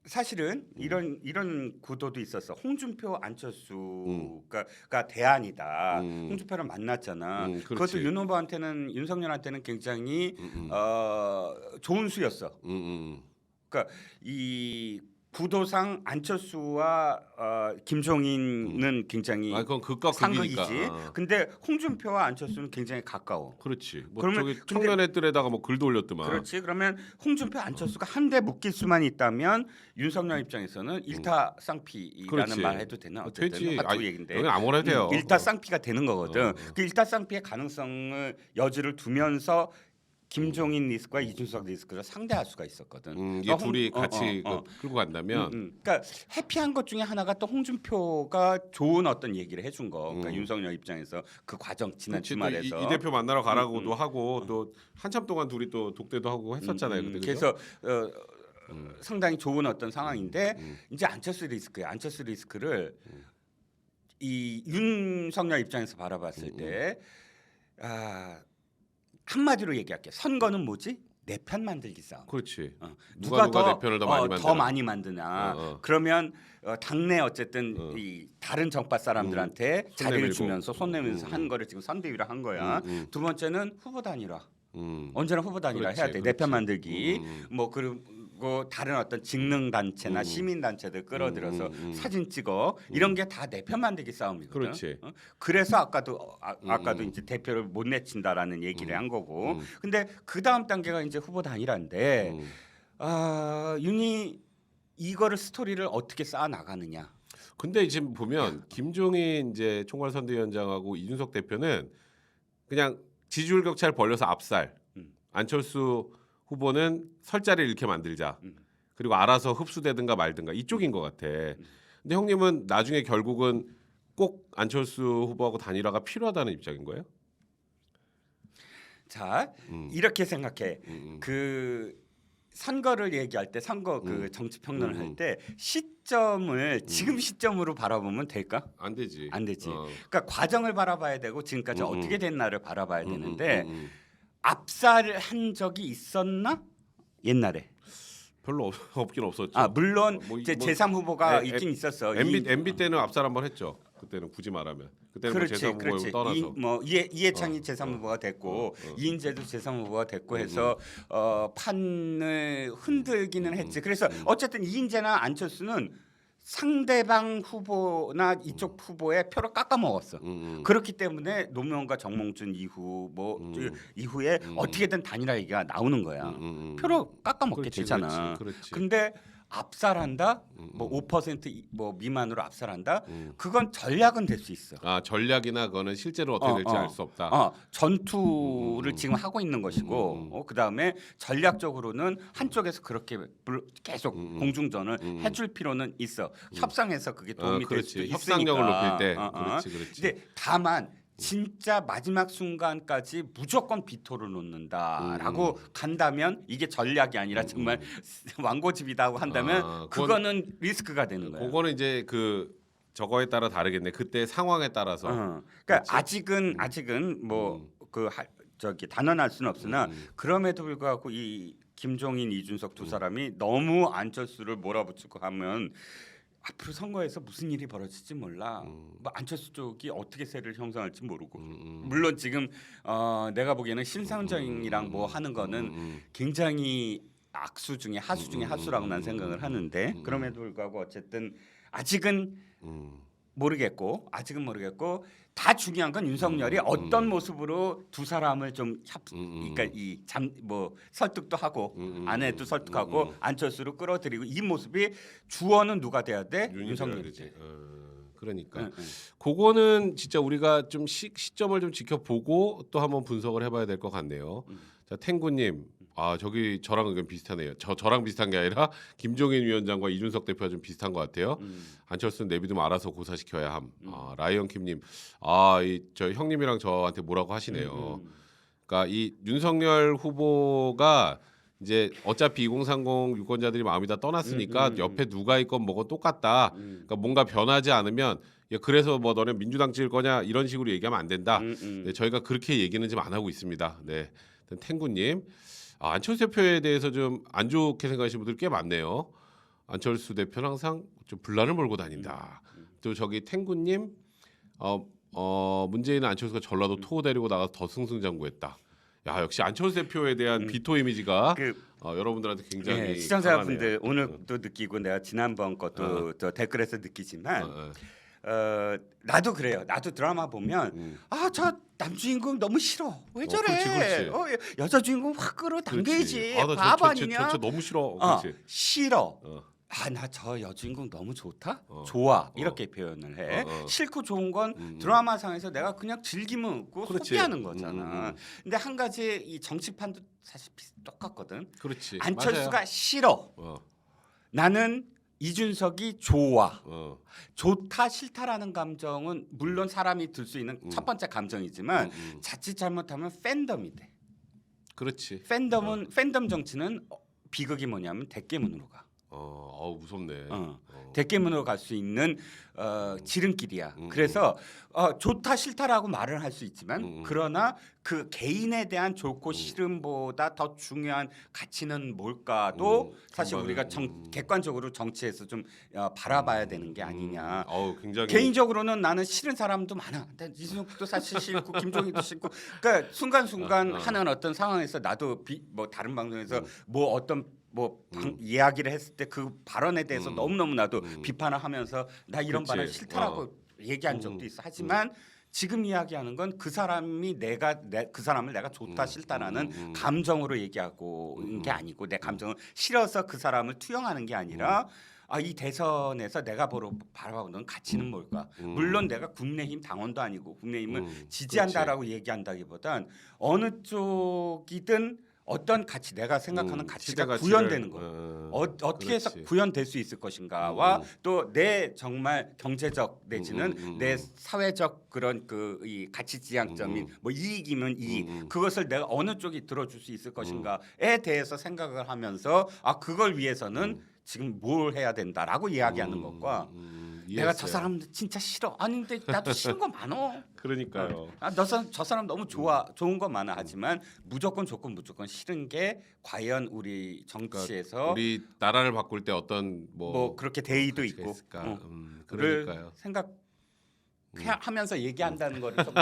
사실은 이런 구도도 있었어. 홍준표 안철수가 대안이다. 홍준표를 만났잖아. 그것도 윤 후보한테는 윤석열한테는 굉장히 좋은 수였어. 그러니까 이 구도상 안철수와 김종인은 굉장히 그건 극과 상극이지. 극이니까. 근데 홍준표와 안철수는 굉장히 가까워. 그렇지. 뭐 그러면 저기 청년 애들에다가 뭐 글도 올렸더만. 그렇지. 그러면 홍준표 안철수가 한데 묶일 수만 있다면 윤석열 입장에서는 일타쌍피라는 그렇지. 말 해도 되나? 어쨌든 되지. 화투 얘긴데. 여기 아무나 해도 돼요. 일타쌍피가 되는 거거든. 그 일타쌍피의 가능성을 여지를 두면서 김종인 리스크와 이준석 리스크를 상대할 수가 있었거든. 이게 둘이 같이 끌고 간다면. 그러니까 해피한 것 중에 하나가 또 홍준표가 좋은 어떤 얘기를 해준 거. 그러니까 윤석열 입장에서 그 과정 지난 주말에서 이 대표 만나러 가라고도 하고 또 한참 동안 둘이 또 독대도 하고 했었잖아요. 그때, 그래서 상당히 좋은 어떤 상황인데 이제 안철수 리스크야. 안철수 리스크를 이 윤석열 입장에서 바라봤을 때 한마디로 얘기할게. 선거는 뭐지? 내 편 만들기 싸움. 그렇지. 누가 더 내 편을 더 많이 만드나. 그러면 당내 어쨌든 이 다른 정파 사람들한테 자리를 주면서 손 내면서 한 거를 지금 선대위를 한 거야. 두 번째는 후보 단일화. 언제나 후보 단일화 해야 돼. 내 편 만들기. 그리고 다른 어떤 직능 단체나 시민 단체들 끌어들여서 사진 찍어 이런 게 다 내 편 만들기 싸움이거든. 그렇지. 그래서 아까도 이제 대표를 못 내친다라는 얘기를 한 거고. 근데 그 다음 단계가 이제 후보 단일화인데 윤이 이거를 스토리를 어떻게 쌓아 나가느냐. 근데 지금 보면 김종인 이제 총괄선대위원장하고 이준석 대표는 그냥 지지율 격차를 벌려서 압살. 안철수 후보는 설 자리를 잃게 만들자. 그리고 알아서 흡수되든가 말든가 이쪽인 것 같아. 근데 형님은 나중에 결국은 꼭 안철수 후보하고 단일화가 필요하다는 입장인 거예요? 자, 이렇게 생각해. 그 선거를 얘기할 때 선거 그 정치 평론을 할 때 시점을 지금 시점으로 바라보면 될까? 안 되지. 안 되지. 그러니까 과정을 바라봐야 되고 지금까지 어떻게 됐나를 바라봐야 되는데 압살한 적이 있었나? 옛날에. 별로 없긴 없었죠. 물론 뭐, 이제 뭐, 제3 후보가 있긴 있었어. MB 때는 압살 한번 했죠. 그때는 굳이 말하면. 그때는 그렇지, 뭐 제3 후보를 떠나서. 이해창이 제3 후보가 됐고 이인재도 제3 후보가 됐고 해서 판을 흔들기는 했지. 그래서 어쨌든 이인재나 안철수는 상대방 후보나 이쪽 후보의 표를 깎아 먹었어. 그렇기 때문에 노무현과 정몽준 이후 이후에 어떻게든 단일화 얘기가 나오는 거야. 표를 깎아 먹게 되잖아. 그렇지. 근데 압살한다, 뭐 5% 뭐 미만으로 압살한다, 그건 전략은 될 수 있어. 전략이나 그거는 실제로 어떻게 될지 알 수 없다. 전투를 지금 하고 있는 것이고, 그 다음에 전략적으로는 한쪽에서 그렇게 계속 공중전을 해줄 필요는 있어. 협상에서 그게 도움이 될 수도 있으니까. 협상력을 높일 때. 그렇지. 근데 다만 진짜 마지막 순간까지 무조건 비토를 놓는다라고 간다면 이게 전략이 아니라 정말 완고집이다고 한다면 그거는 리스크가 되는 거예요. 그거는 이제 그 저거에 따라 다르겠네. 그때 상황에 따라서. 그러니까 아직은 뭐 저기 단언할 수는 없으나 그럼에도 불구하고 이 김종인, 이준석 두 사람이 너무 안철수를 몰아붙이고 하면 앞으로 선거에서 무슨 일이 벌어질지 몰라. 뭐 안철수 쪽이 어떻게 세를 형성할지 모르고. 물론 지금 내가 보기에는 심상정이랑 뭐 하는 거는 굉장히 악수 중에 하수 중에 하수라고 난 생각을 하는데 그럼에도 불구하고 어쨌든 아직은 모르겠고 다 중요한 건 윤석열이 어떤 모습으로 두 사람을 좀 그러니까 뭐 설득도 하고 아내도 설득하고 안철수로 끌어들이고 이 모습이 주어는 누가 돼야 돼? 윤석열이지. 그러니까 그거는 진짜 우리가 좀 시점을 좀 지켜보고 또 한번 분석을 해봐야 될 것 같네요. 자, 탱구님. 저기 저랑 의견 비슷하네요. 저랑 비슷한 게 아니라 김종인 위원장과 이준석 대표가 좀 비슷한 것 같아요. 안철수는 내비두면 알아서 고사시켜야 함. 라이언킴님, 저 형님이랑 저한테 뭐라고 하시네요. 그러니까 이 윤석열 후보가 이제 어차피 2030 유권자들이 마음이 다 떠났으니까 옆에 누가 있건 뭐건 똑같다. 그러니까 뭔가 변하지 않으면 그래서 뭐 너네 민주당 찍을 거냐 이런 식으로 얘기하면 안 된다. 네, 저희가 그렇게 얘기는 지금 안 하고 있습니다. 네, 탱구님. 안철수 대표에 대해서 좀 안 좋게 생각하시는 분들 꽤 많네요. 안철수 대표는 항상 좀 분란을 몰고 다닌다. 또 저기 탱구님, 문재인 안철수가 전라도 토 데리고 나가서 더 승승장구했다. 야, 역시 안철수 대표에 대한 비토 이미지가 여러분들한테 굉장히 시청자분들 오늘도 느끼고 내가 지난번 것도 저 댓글에서 느끼지만 나도 그래요. 나도 드라마 보면 저 남주인공 너무 싫어. 왜 저래? 그렇지. 여자 주인공 확 끌어당겨야지. 나 바보 아니냐? 저 너무 싫어. 싫어. 나 저 여주인공 너무 좋다. 좋아. 이렇게 표현을 해. 싫고 좋은 건 드라마상에서 내가 그냥 즐기면 웃고 소비하는 거잖아. 근데 한 가지 이 정치판도 사실 똑같거든. 그렇지. 안철수가 맞아요. 싫어. 나는 이준석이 좋아. 좋다 싫다라는 감정은 물론 사람이 들 수 있는 첫 번째 감정이지만 자칫 잘못하면 팬덤이 돼. 그렇지. 팬덤 정치는 비극이 뭐냐면 대깨문으로 가. 무섭네. 대깨문으로 갈 수 있는 지름길이야. 그래서 좋다 싫다라고 말을 할 수 있지만 그러나 그 개인에 대한 좋고 싫음보다 더 중요한 가치는 뭘까도 사실 우리가 객관적으로 정치에서 좀 바라봐야 되는 게 아니냐. 굉장히 개인적으로는 나는 싫은 사람도 많아. 이준석도 사실 싫고 김종인도 싫고. 그러니까 순간순간 하는 어떤 상황에서 나도 뭐 다른 방송에서 뭐 어떤 이야기를 했을 때 그 발언에 대해서 너무너무 나도 비판을 하면서 나 이런 그치. 발언 싫다라고 얘기한 적도 있어. 하지만 지금 이야기하는 건 그 사람이 그 사람을 내가 좋다 싫다라는 감정으로 얘기하고 있는 게 아니고 내 감정을 실어서 그 사람을 투영하는 게 아니라 이 대선에서 내가 바라보는 가치는 뭘까? 물론 내가 국민의힘 당원도 아니고 국민의힘을 지지한다라고 얘기한다기보단 어느 쪽이든 어떤 가치 내가 생각하는 가치가 구현되는 거 어떻게 해서 구현될 수 있을 것인가와 또 내 정말 경제적 내지는 내 사회적 그런 이 가치 지향점인 뭐 이익이면 이익 그것을 내가 어느 쪽이 들어줄 수 있을 것인가에 대해서 생각을 하면서 그걸 위해서는 지금 뭘 해야 된다라고 이야기하는 것과 내가 저 사람 진짜 싫어. 아니 근데 나도 싫은 거 많어. 그러니까요. 저 사람 너무 좋은 거 많아. 하지만 무조건 싫은 게 과연 우리 정치에서 우리 나라를 바꿀 때 어떤 뭐 그렇게 대의도 있고 그러니까요. 생각하면서 얘기한다는 거를 좀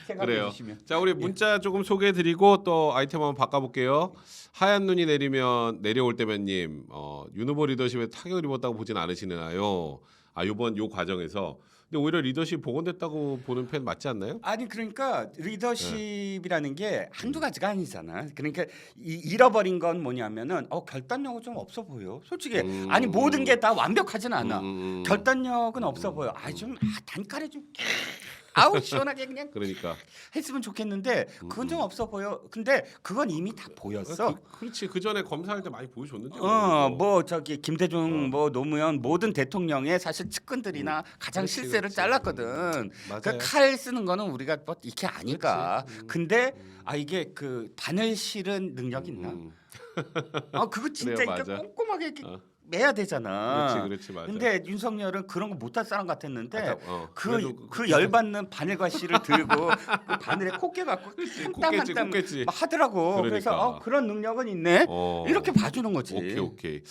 생각해 주시면. 자, 우리 문자 조금 소개해드리고 또 아이템 한번 바꿔볼게요. 하얀 눈이 내려올 때면님, 윤 후보 리더십에 타격을 입었다고 보진 않으시나요? 이번 요 과정에서. 근데 오히려 리더십 복원됐다고 보는 편 맞지 않나요? 아니 그러니까 리더십이라는 게 한두 가지가 아니잖아. 그러니까 잃어버린 건 뭐냐면은 결단력은 좀 없어 보여. 솔직히 아니 모든 게 다 완벽하진 않아. 결단력은 없어 보여. 단칼에 좀 시원하게 그냥 그러니까 했으면 좋겠는데 그건 좀 없어 보여. 근데 그건 이미 다 보였어. 그렇지. 그 전에 검사할 때 많이 보여줬는데. 김대중 노무현 모든 대통령의 사실 측근들이나 가장 실세를 잘랐거든. 그 칼 쓰는 거는 우리가 뭐 이렇게 아니까. 근데 이게 그 바늘 실은 능력 있나? 그거 진짜 그래요, 이렇게 꼼꼼하게 이렇게 매야 되잖아. 그렇지 맞아. 근데 윤석열은 그런 거 못할 사람 같았는데 그래도 그 열받는 바늘과 실을 들고 그 바늘에 콧게 갖고 한 땀 하더라고. 그러니까. 그래서 그런 능력은 있네. 이렇게 봐주는 거지. 오케이.